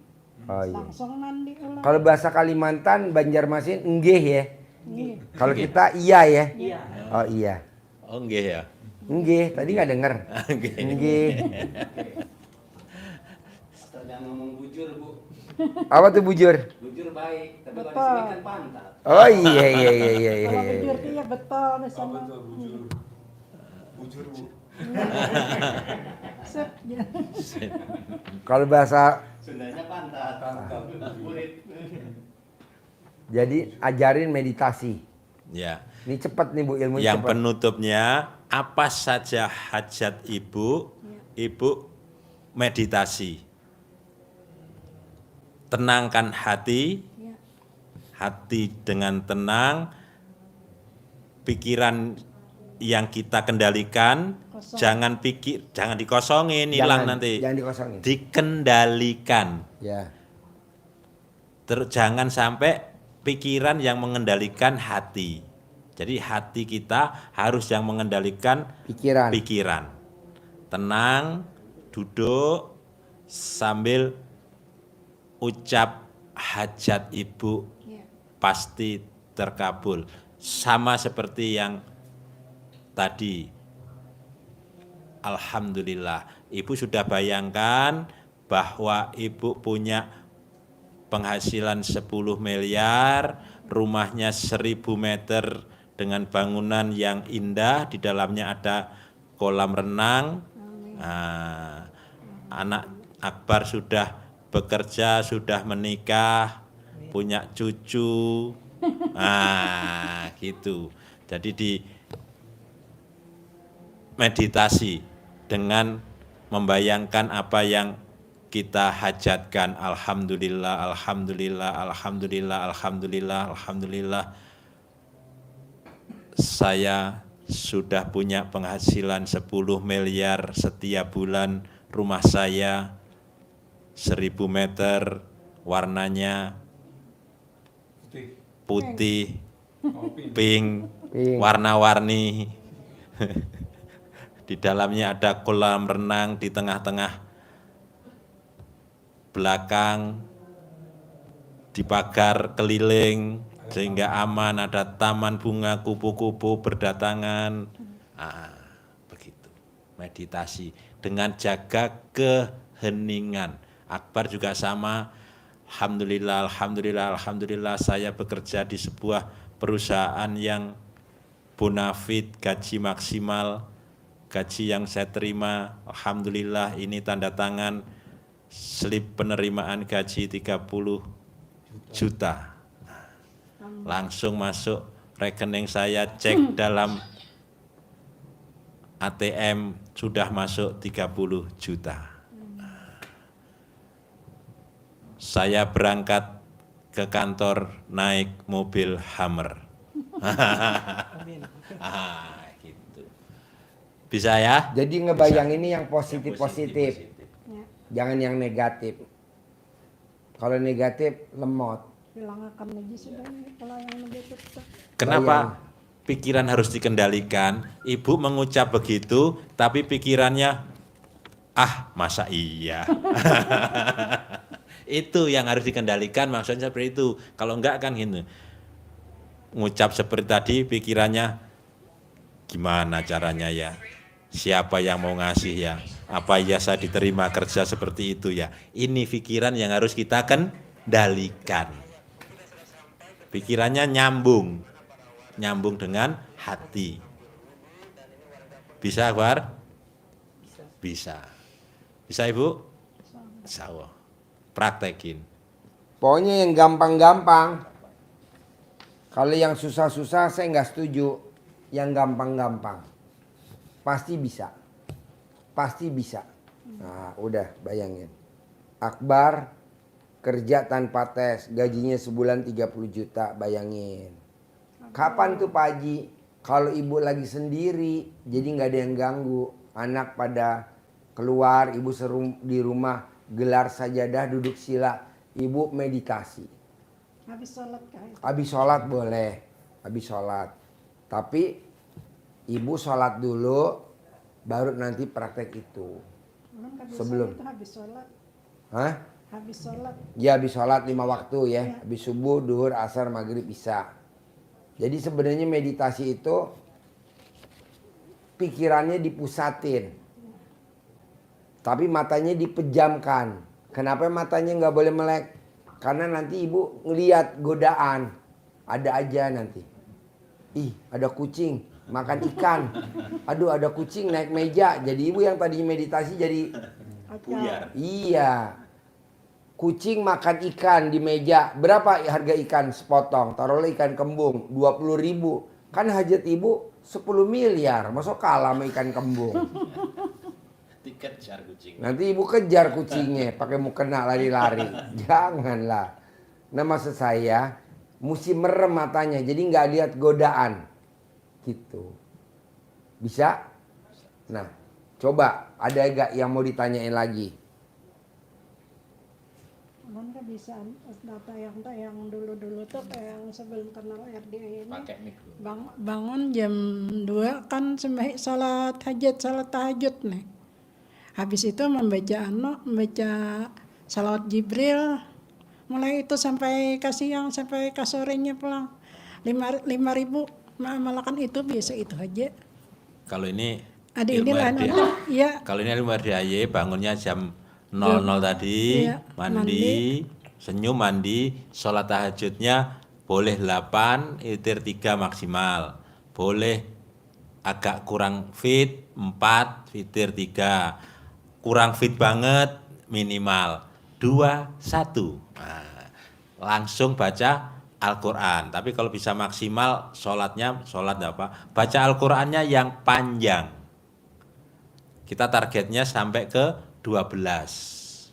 Oh iya. Langsung mandi ulang. Kalau bahasa Kalimantan, Banjarmasin enggih ya. Nih, Kalau kita iya ya. Iya. Oh iya. Oh enggak ya? Enggih, tadi nggak denger. Enggak. Enggih. Tergantung ngomong bujur, Bu. Apa tuh bujur? Bujur baik, tapi kalau di Betul. sini kan pantat. Oh iya iya iya iya. iya. Kalau bujur iya betul di Apa sana. tuh bujur? Bujur bu. Sip, ya. Kalau bahasa Sundanya pantat. Pantat. Burit. jadi ajarin meditasi. Ya. Ini cepat nih Bu ilmu Yang cepat. penutupnya, apa saja hajat ibu, ibu meditasi. Tenangkan hati, Ya. hati dengan tenang, pikiran yang kita kendalikan, Kosong. jangan dikosongin, hilang nanti. Jangan dikosongin. Dikendalikan. Ya. Jangan sampai pikiran yang mengendalikan hati. Jadi hati kita harus yang mengendalikan Pikiran. pikiran. Tenang, duduk sambil ucap hajat ibu Ya. pasti terkabul. Sama seperti yang tadi. Alhamdulillah, ibu sudah bayangkan bahwa ibu punya penghasilan 10 miliar, rumahnya 1000 meter dengan bangunan yang indah, di dalamnya ada kolam renang. Nah, anak Akbar sudah bekerja, sudah menikah, punya cucu. Nah, gitu. Jadi di meditasi dengan membayangkan apa yang kita hajatkan. Alhamdulillah, alhamdulillah, alhamdulillah, alhamdulillah, alhamdulillah. Saya sudah punya penghasilan 10 miliar setiap bulan, rumah saya 1000 meter, warnanya putih, Kopi. pink, Pink. warna-warni. Di dalamnya ada kolam renang di tengah-tengah, belakang dipagar keliling sehingga aman, ada taman bunga, kupu-kupu berdatangan. Begitu. Meditasi dengan jaga keheningan. Akbar juga sama. Alhamdulillah, alhamdulillah, alhamdulillah, saya bekerja di sebuah perusahaan yang bonafit, gaji maksimal, gaji yang saya terima, alhamdulillah, ini tanda tangan slip penerimaan gaji 30 juta. Langsung masuk rekening saya, cek dalam ATM sudah masuk 30 juta. Saya berangkat ke kantor naik mobil Hummer. Gitu. Bisa ya? Jadi ngebayang ini yang positif-positif. Ya. Jangan yang negatif. Kalau negatif lemot. Bilang akan aja sudah kalau yang begitu tuh. Kenapa pikiran harus dikendalikan? Ibu mengucap begitu, tapi pikirannya, masa iya? Itu yang harus dikendalikan, maksudnya seperti itu. Kalau enggak kan gitu. Ngucap seperti tadi, pikirannya, gimana caranya ya? Siapa yang mau ngasih ya? Apa ya saya diterima kerja seperti itu ya? Ini pikiran yang harus kita kendalikan. Pikirannya nyambung dengan hati. Bisa, Akbar? Bisa. Bisa, Ibu? Insya Allah. Praktekin. Pokoknya yang gampang-gampang. Kalau yang susah-susah saya nggak setuju. Yang gampang-gampang. Pasti bisa. Pasti bisa. Nah udah bayangin. Akbar kerja tanpa tes. Gajinya sebulan 30 juta. Bayangin. Kapan tuh Pak Haji? Kalau ibu lagi sendiri. Jadi nggak ada yang ganggu. Anak pada keluar. Ibu di rumah. Gelar sajadah, duduk sila, ibu meditasi. Habis sholat kah? Habis sholat boleh, habis sholat. Tapi ibu sholat dulu, baru nanti praktek itu. Memang habis Sebelum. sholat itu habis sholat. Hah? Habis sholat. Ya habis sholat 5 waktu ya. Ya. Habis subuh, duhur, asar, maghrib, isya. Jadi sebenarnya meditasi itu pikirannya dipusatin. Tapi matanya dipejamkan. Kenapa matanya nggak boleh melek? Karena nanti ibu ngeliat godaan. Ada aja nanti. Ih, ada kucing makan ikan. Aduh, ada kucing naik meja. Jadi ibu yang tadinya meditasi jadi Buyar. iya. Kucing makan ikan di meja. Berapa harga ikan sepotong? Taruhlah ikan kembung 20.000. Kan hajat ibu 10 miliar. Masuk kalah sama ikan kembung. Tiket jar kucing. Nanti ibu kejar kucingnya pakai mukena lari-lari. Janganlah. Nah, maksud saya mesti merem matanya jadi nggak lihat godaan. Gitu. Bisa? Nah, coba ada gak yang mau ditanyain lagi? Kan bisa data yang dulu-dulu tuh kayak yang sebelum kenal RDA ini. Pakai mic. Bangun jam 2 kan salat tahajud nih. Habis itu membaca salawat Jibril. Mulai itu sampai ke siang, sampai ke sorenya pulang. 5.000 malah kan itu biasa itu aja. Kalau ini Ada ilmu ini lain RDA. ada, iya. Kalau ini ilmu RDAY bangunnya jam 00 tadi, Iya, mandi, senyum mandi, sholat tahajudnya boleh 8, witir 3 maksimal. Boleh agak kurang fit 4, witir 3. Kurang fit banget minimal 2, 1. Nah, langsung baca Al-Quran. Tapi kalau bisa maksimal sholat apa? Baca Al-Qurannya yang panjang. Kita targetnya sampai ke 12.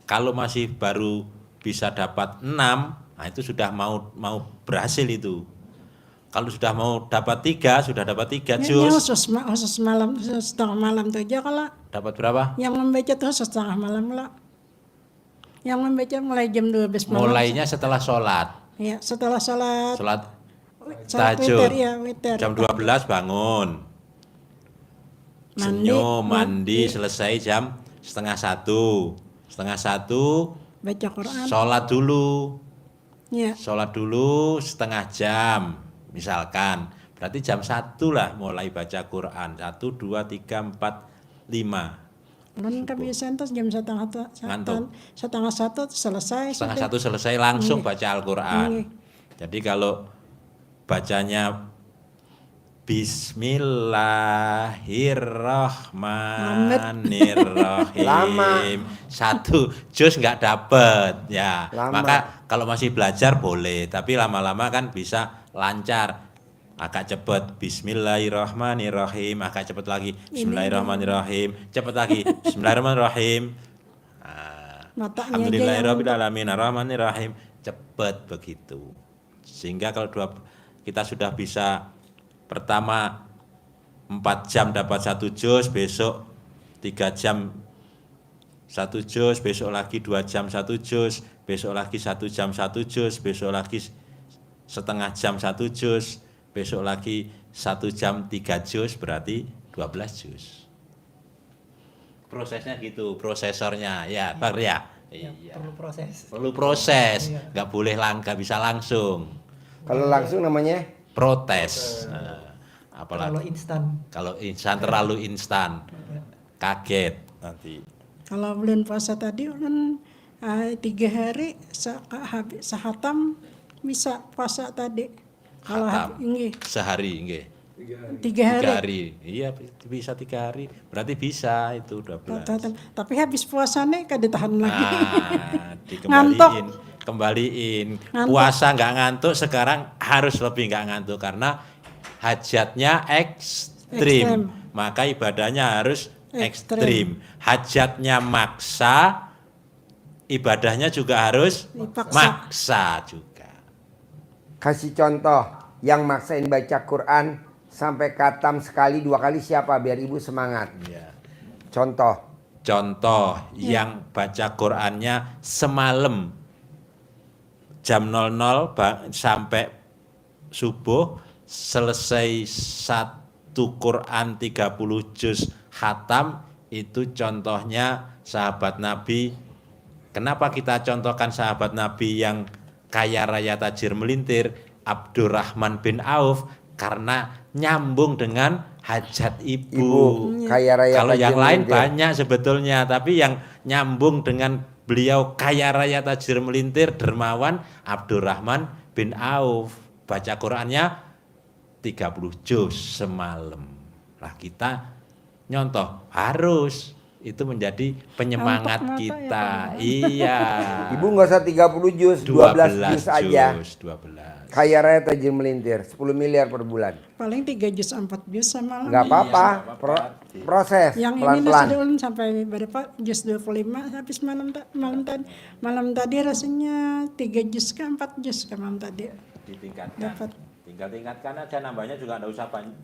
Kalau masih baru bisa dapat 6, nah itu sudah mau berhasil itu. Kalau sudah mau dapat 3, sudah dapat 3 Ini juz. khusus malam, setengah malam tuh aja kalau Dapat berapa? yang membaca tuh setengah malam lah. Yang membaca mulai jam 12 malam. Mulainya setelah sholat. Ya, setelah salat Sholat salat tahajud. witir, ya, witir. Jam 12 bangun. Senyum, mandi, selesai jam setengah 1. Setengah 1, Baca Quran. sholat dulu. Ya, Sholat dulu setengah jam, misalkan. Berarti jam 1 lah mulai baca Quran. 1, 2, 3, 4, 5. ulun kebiasaan terus jam Ngantuk. setengah satu selesai. Setengah sudah. 1 selesai langsung baca Al-Quran. Iya. Jadi kalau bacanya Bismillahirrahmanirrahim. Satu juz nggak dapet ya. Lama. Maka kalau masih belajar boleh, tapi lama-lama kan bisa lancar. Agak cepet Bismillahirrahmanirrahim, agak cepet lagi Bismillahirrahmanirrahim, cepet lagi Bismillahirrahmanirrahim. Matanya Alhamdulillahirrahmanirrahim, Ar-Rahmanirrahim, cepet begitu. Sehingga kalau kita sudah bisa pertama 4 jam dapat 1 juz, besok 3 jam 1 juz, besok lagi 2 jam 1 juz, besok lagi 1 jam 1 juz, besok lagi setengah jam 1 juz, besok lagi 1 jam 3 juz, berarti 12 juz. Prosesnya gitu, prosesornya ya, Pak ya. Ya, Iya. perlu proses. Perlu proses, Iya. nggak boleh nggak bisa langsung. Kalau langsung namanya Protes. Kalau Apalagi instan. kalau instan terlalu instan, kaget nanti. Kalau bulan puasa tadi ulun 3 hari sehatam bisa puasa tadi. Kalau Khatam. ini Sehari nggih. 3 hari. 3 hari. Iya bisa 3 hari. Berarti bisa itu 12. Tapi habis puasanya kan ditahan lagi. Nah, Ngantuk. kembaliin. Ngantuk. Puasa nggak ngantuk, sekarang harus lebih nggak ngantuk karena hajatnya ekstrim. Maka ibadahnya harus ekstrim. Hajatnya maksa, ibadahnya juga harus Dipaksa. maksa juga. kasih contoh yang maksain baca Quran sampai khatam sekali 2 kali siapa biar ibu semangat. Ya. Contoh. Contoh yang baca Qur'annya semalam jam 00 sampai subuh selesai 1 Quran 30 juz khatam, itu contohnya sahabat Nabi. Kenapa kita contohkan sahabat Nabi yang kaya raya tajir melintir, Abdurrahman bin Auf? Karena nyambung dengan hajat Ibu kaya raya Kalau tajir yang lain melintir. banyak sebetulnya, tapi yang nyambung dengan beliau kaya raya tajir melintir dermawan Abdurrahman bin Auf. Baca Qurannya 30 juz semalam. Lah kita nyontoh harus itu menjadi penyemangat Untuk mata ya, kita. Pak. Iya. Ibu nggak usah 30 juz, 12 juz aja. 12. Kaya raya tajir melintir, 10 miliar per bulan. Paling 3 jus 4 jus semalam. Nggak apa-apa, Iya, nggak apa-apa. proses Yang ini pelan-pelan. sudah ulun sampai berapa jus 25 habis malam tadi rasanya 3 jus ke 4 jus ke malam tadi. Ditingkatkan. Dapat. Tinggal tingkatkan aja, nambahnya juga enggak usah banyak.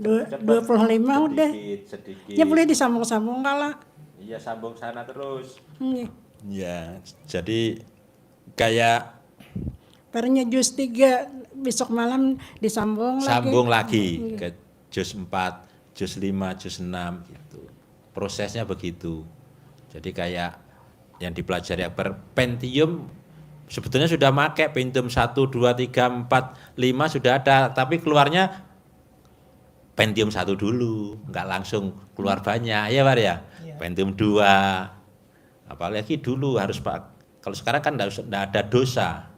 25 udah. Sedikit. Ya boleh disambung-sambung kala. Iya, sambung sana terus. Iya. Ya, jadi kayak Barunya jus 3 besok malam disambung sambung lagi. lagi ke juz 4, juz 5, juz 6 gitu. Prosesnya begitu. Jadi kayak yang dipelajari Akbar, Pentium sebetulnya sudah pakai Pentium 1, 2, 3, 4, 5 sudah ada, tapi keluarnya Pentium 1 dulu, nggak langsung keluar banyak, ya Pak ya? Iya. Pentium 2. Apalagi dulu harus Pak, kalau sekarang kan nggak ada dosa.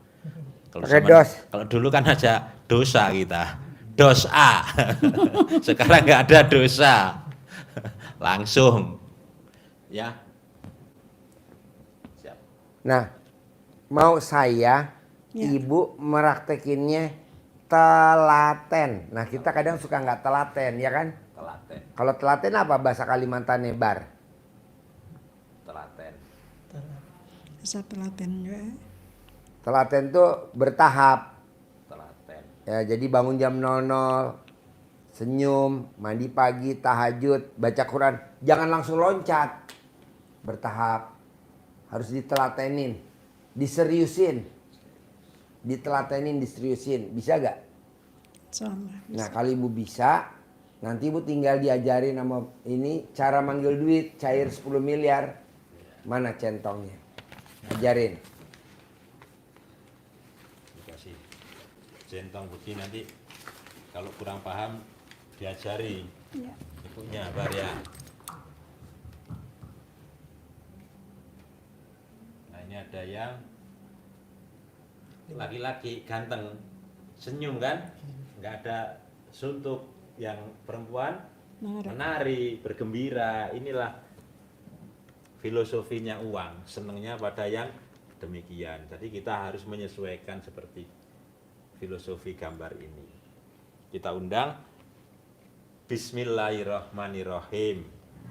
Kalau Pakai zaman- dos. Kalau dulu kan aja dosa kita. Dos A. Sekarang nggak ada dosa. Langsung. Ya. Siap. Nah, mau saya, Ya. ibu meraktekinnya telaten. Nah, kita kadang suka nggak telaten, ya kan? Telaten. Kalau telaten apa bahasa Kalimantannya, Bar? Telaten. Bisa telaten juga. Telaten tuh bertahap. Telaten. Ya, jadi bangun jam 00, senyum, mandi pagi, tahajud, baca Quran. Jangan langsung loncat. Bertahap. Harus ditelatenin. Diseriusin. Ditelatenin, diseriusin. Bisa gak? Insyaallah. Nah, kalau ibu bisa, nanti ibu tinggal diajarin sama ini cara manggil duit cair 10 miliar. Mana centongnya? Ajarin. Dikasih centong begini, nanti kalau kurang paham diajari Ya. ibunya Bar ya. Nah, ini ada yang laki-laki ganteng, senyum kan, nggak ada suntuk. Yang perempuan menari, bergembira. Inilah filosofinya uang, senangnya pada yang demikian. Jadi kita harus menyesuaikan seperti filosofi gambar ini. Kita undang Bismillahirrahmanirrahim.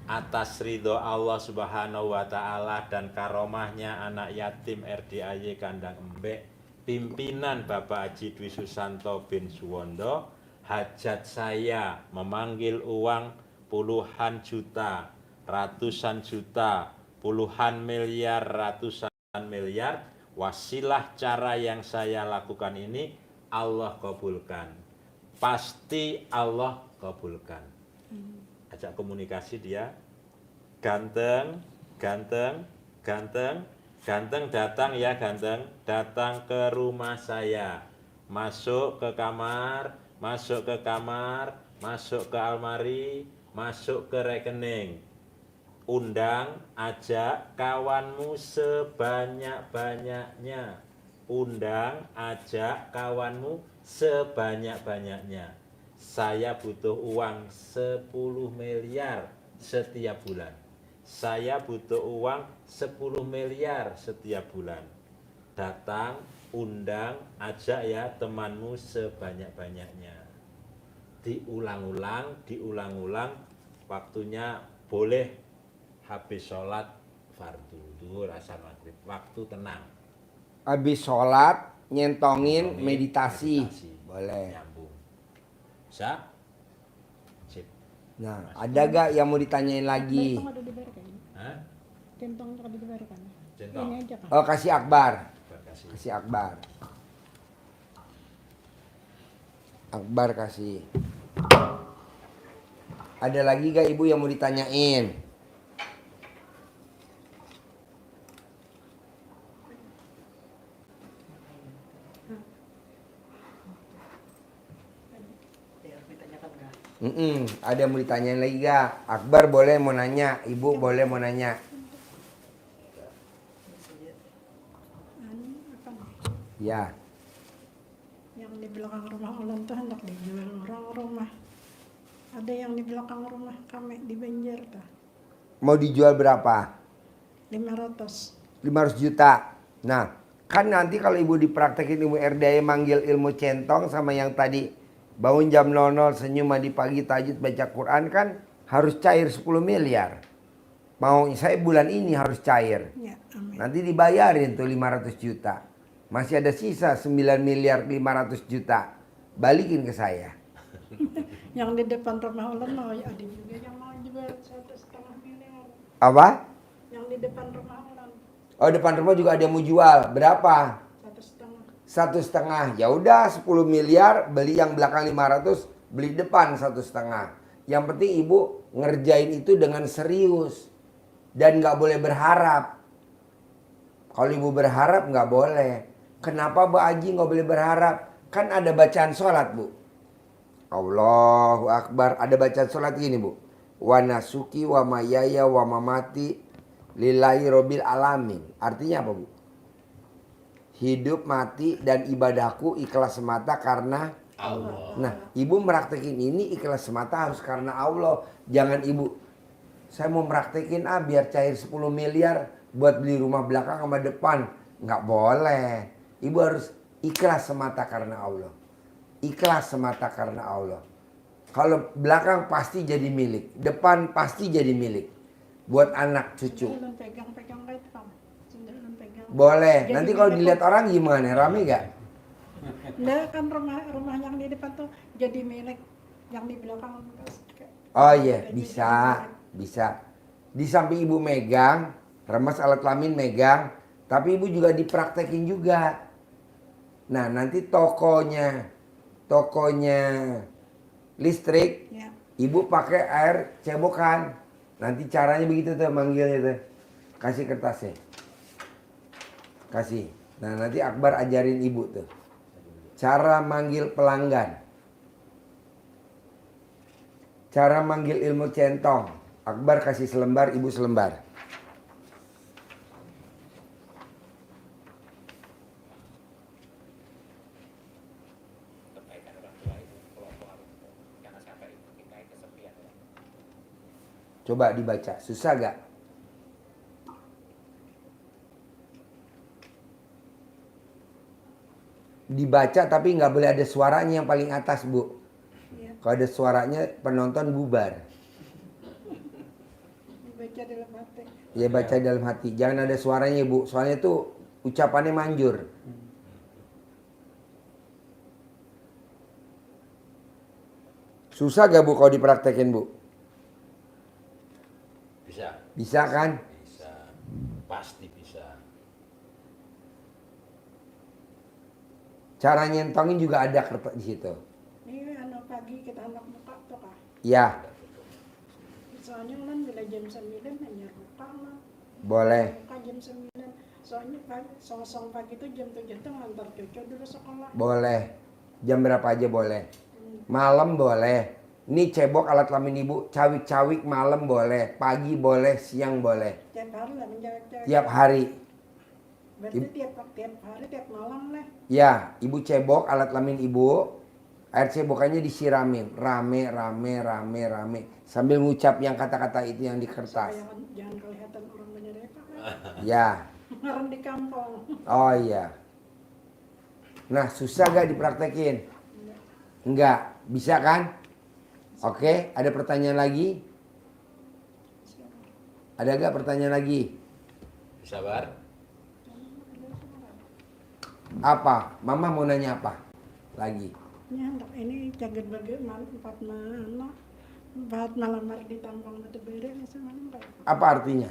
Atas ridho Allah Subhanahu wa Ta'ala dan karomahnya anak yatim RDAY Kandang Embek, pimpinan Bapak Haji Dwi Susanto bin Suwondo, hajat saya memanggil uang puluhan juta, ratusan juta, puluhan miliar, ratusan miliar. Wasilah cara yang saya lakukan ini Allah kabulkan. Pasti Allah kabulkan. Ajak komunikasi dia. Ganteng, ganteng, ganteng, ganteng datang ya ganteng. Datang ke rumah saya. Masuk ke kamar, masuk ke kamar, masuk ke almari, masuk ke rekening. Undang, ajak kawanmu sebanyak-banyaknya. Undang, ajak kawanmu sebanyak-banyaknya. Saya butuh uang 10 miliar setiap bulan. Saya butuh uang 10 miliar setiap bulan. Datang, undang, ajak ya temanmu sebanyak-banyaknya. Diulang-ulang, diulang-ulang. Waktunya boleh habis sholat fardu zuhur, asar, maghrib. Waktu tenang. Habis sholat, nyentongin, meditasi. Boleh. Nyambung. Bisa? Sip. Nah, ada gak yang mau ditanyain lagi? Centong ada dibayarkan. Hah? Centong ada dibayarkan. Centong. Ini aja kan. Oh, kasih Akbar. Kasih. Kasih Akbar. Akbar kasih. Ada lagi gak ibu yang mau ditanyain? Ya, ditanyakan nggak? Ada yang mau ditanyain lagi gak? Akbar boleh mau nanya, ibu boleh mau nanya. Ya. Yang di belakang rumah Ulan tuh hendak dijual orang rumah. Ada yang di belakang rumah kami di Banjar tuh. Mau dijual berapa? 500. 500 juta. Nah, kan nanti kalau ibu dipraktekin ilmu RDA manggil ilmu centong sama yang tadi bangun jam 00 senyum mandi pagi tahajud baca Quran kan harus cair 10 miliar. Mau saya bulan ini harus cair. Ya, amin. Nanti dibayarin tuh 500 juta. Masih ada sisa 9 miliar 500 juta. Balikin ke saya. Yang di depan rumah Ulan mau ada juga yang mau jual 1,5 miliar. Apa? Yang di depan rumah Ulan Oh, depan rumah juga ada yang mau jual. Berapa? 1,5. 1,5. Ya udah 10 miliar beli yang belakang 500, beli depan 1,5. Yang penting ibu ngerjain itu dengan serius dan nggak boleh berharap. Kalau ibu berharap nggak boleh. Kenapa Bu Aji nggak boleh berharap? Kan ada bacaan sholat Bu. Allahu Akbar. Ada bacaan sholat gini Bu. Wa nasuki wa mayaya wa mamati lillahi robbil alamin. Artinya apa Bu? Hidup, mati, dan ibadahku ikhlas semata karena Allah. Nah, ibu meraktekin ini ikhlas semata harus karena Allah. Jangan ibu, saya mau meraktekin biar cair 10 miliar buat beli rumah belakang sama depan. Nggak boleh. Ibu harus ikhlas semata karena Allah. Ikhlas semata karena Allah. Kalau belakang pasti jadi milik, depan pasti jadi milik. Buat anak cucu. Ulan pegang-pegang kayak itu Pak. Sudah Ulan pegang. Boleh. Jadi Nanti kalau milik dilihat orang gimana? Rame gak? Enggak kan rumah yang di depan tuh jadi milik yang di belakang. Oh iya, bisa. Di samping ibu megang, remas alat kelamin megang, tapi ibu juga dipraktekin juga. Nah, nanti tokonya listrik, Ya. ibu pakai air cebokan. Nanti caranya begitu tuh manggilnya tuh. Kasih kertasnya. Kasih. Nah, nanti Akbar ajarin ibu tuh. Cara manggil pelanggan. Cara manggil ilmu centong. Akbar kasih selembar, ibu selembar. Coba dibaca, susah gak? Dibaca tapi nggak boleh ada suaranya yang paling atas Bu. Ya. Kalau ada suaranya penonton bubar. Dibaca dalam hati. Ya baca dalam hati, jangan ada suaranya Bu. Soalnya tuh ucapannya manjur. Susah gak Bu kalau dipraktekin Bu? Bisa. Bisa kan? Bisa. Pasti bisa. Cara nyentongin juga ada kertas di situ. Ini pagi kita anak buka tuh Kak. Ya, Soalnya kan bila jam 9 hanya buka mah. boleh. Buka jam 9. Soalnya song pagi itu jam 7 tuh ngantar cucu dulu sekolah. Boleh. Jam berapa aja boleh. Malam boleh. Ini cebok alat kelamin ibu, cawik-cawik malam boleh, pagi boleh, siang boleh. Tiap hari lah menjawab-jawab. Tiap hari. Berarti tiap hari, tiap malam lah. Ya, ibu cebok alat kelamin ibu, air cebokannya disiramin, rame, sambil ngucap yang kata-kata itu yang di kertas. Jangan kelihatan orang menyerempet kan. Ya, Orang di kampung. oh iya. Nah, susah gak dipraktekin? Enggak, bisa kan? Oke, ada pertanyaan lagi? Ada gak pertanyaan lagi? Sabar. Apa? Mama mau nanya apa? Lagi. Ini jagat bagaimana empat malamar di tambang batu bara ini semuanya Pak. Apa artinya?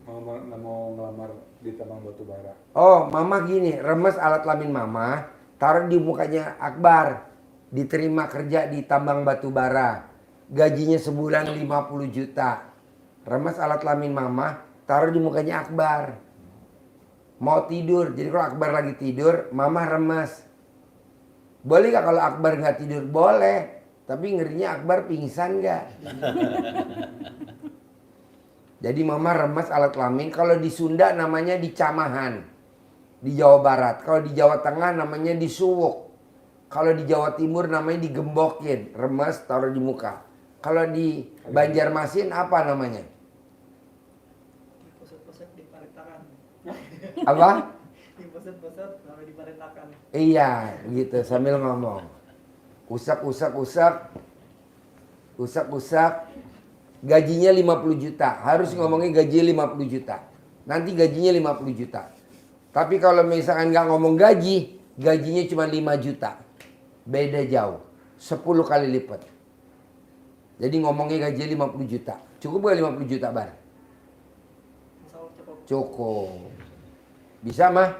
Mau ngelamar di tambang batu bara. Oh, mama gini, remes alat kelamin mama, taruh di mukanya Akbar. Diterima kerja di tambang batu bara. Gajinya sebulan 50 juta. Remes alat kelamin mama, taruh di mukanya Akbar. Mau tidur, jadi kalau Akbar lagi tidur, mama remes. Boleh gak kalau Akbar nggak tidur? Boleh. Tapi ngerinya Akbar pingsan gak? Jadi mama remes alat kelamin. Kalau di Sunda namanya dicamahan. di Jawa Barat. Kalau di Jawa Tengah namanya disuwuk. Kalau di Jawa Timur namanya digembokin, remes taruh di muka. Kalau di Banjarmasin apa namanya? Pusat-pusat diparitakan. Apa? Pusat-pusat lalu diparitakan. Iya, gitu sambil ngomong. Usak. Gajinya 50 juta. Harus ngomongnya gajinya 50 juta. Nanti gajinya 50 juta. Tapi kalau misalkan nggak ngomong gaji, gajinya cuma 5 juta. Beda jauh. 10 kali lipat. Jadi ngomongnya gajinya 50 juta. Cukup gak 50 juta, Bar? Insya Allah cukup. Cukup. Bisa, Mah?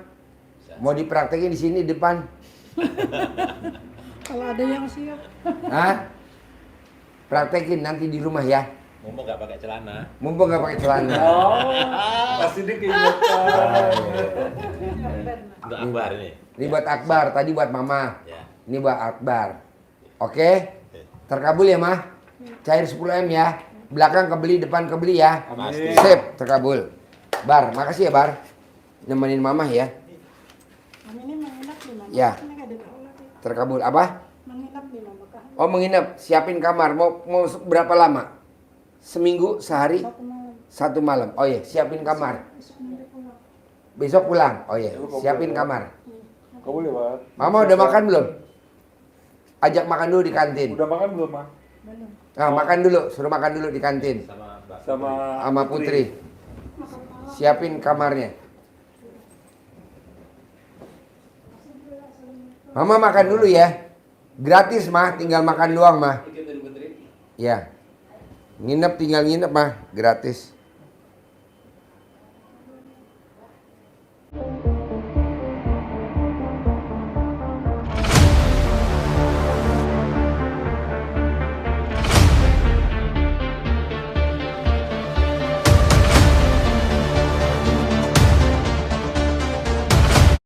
Mau dipraktekin di sini depan? Kalau ada yang siap. Hah? Praktekin nanti di rumah ya. Mumpung nggak pakai celana. Mumpung nggak pakai celana. Oh, pasti dia keingetan. Untuk Akbar ini. Ini buat Akbar, tadi buat Mama. Ya. Ini buat Akbar. Oke? Terkabul ya, Mah? Cair 10M ya. Belakang kebeli, depan kebeli ya. Amin. Sip, terkabul. Bar, makasih ya, Bar. Nemenin Mama ya. Kami ini menginap di mana? Ya. Ini nggak ada tahu lagi. Terkabul. Apa? Menginap di mana kah? Oh, menginap. Siapin kamar. Mau berapa lama? Seminggu, sehari, 1 malam. 1 malam. Oh iya, siapin kamar. Besok nanti pulang. Besok pulang. Oh iya, siapin kamar. Kau boleh, Pak? Mama udah makan belum? Ajak makan dulu di kantin. Udah makan belum, Ma? Belum. Nah, makan dulu, suruh makan dulu di kantin Sama Mbak. sama Putri. Siapin kamarnya. Mama makan dulu ya. Gratis, Mah, tinggal makan doang, Mah. Ikut dari Putri. Ya. Nginep tinggal nginep, Mah, gratis.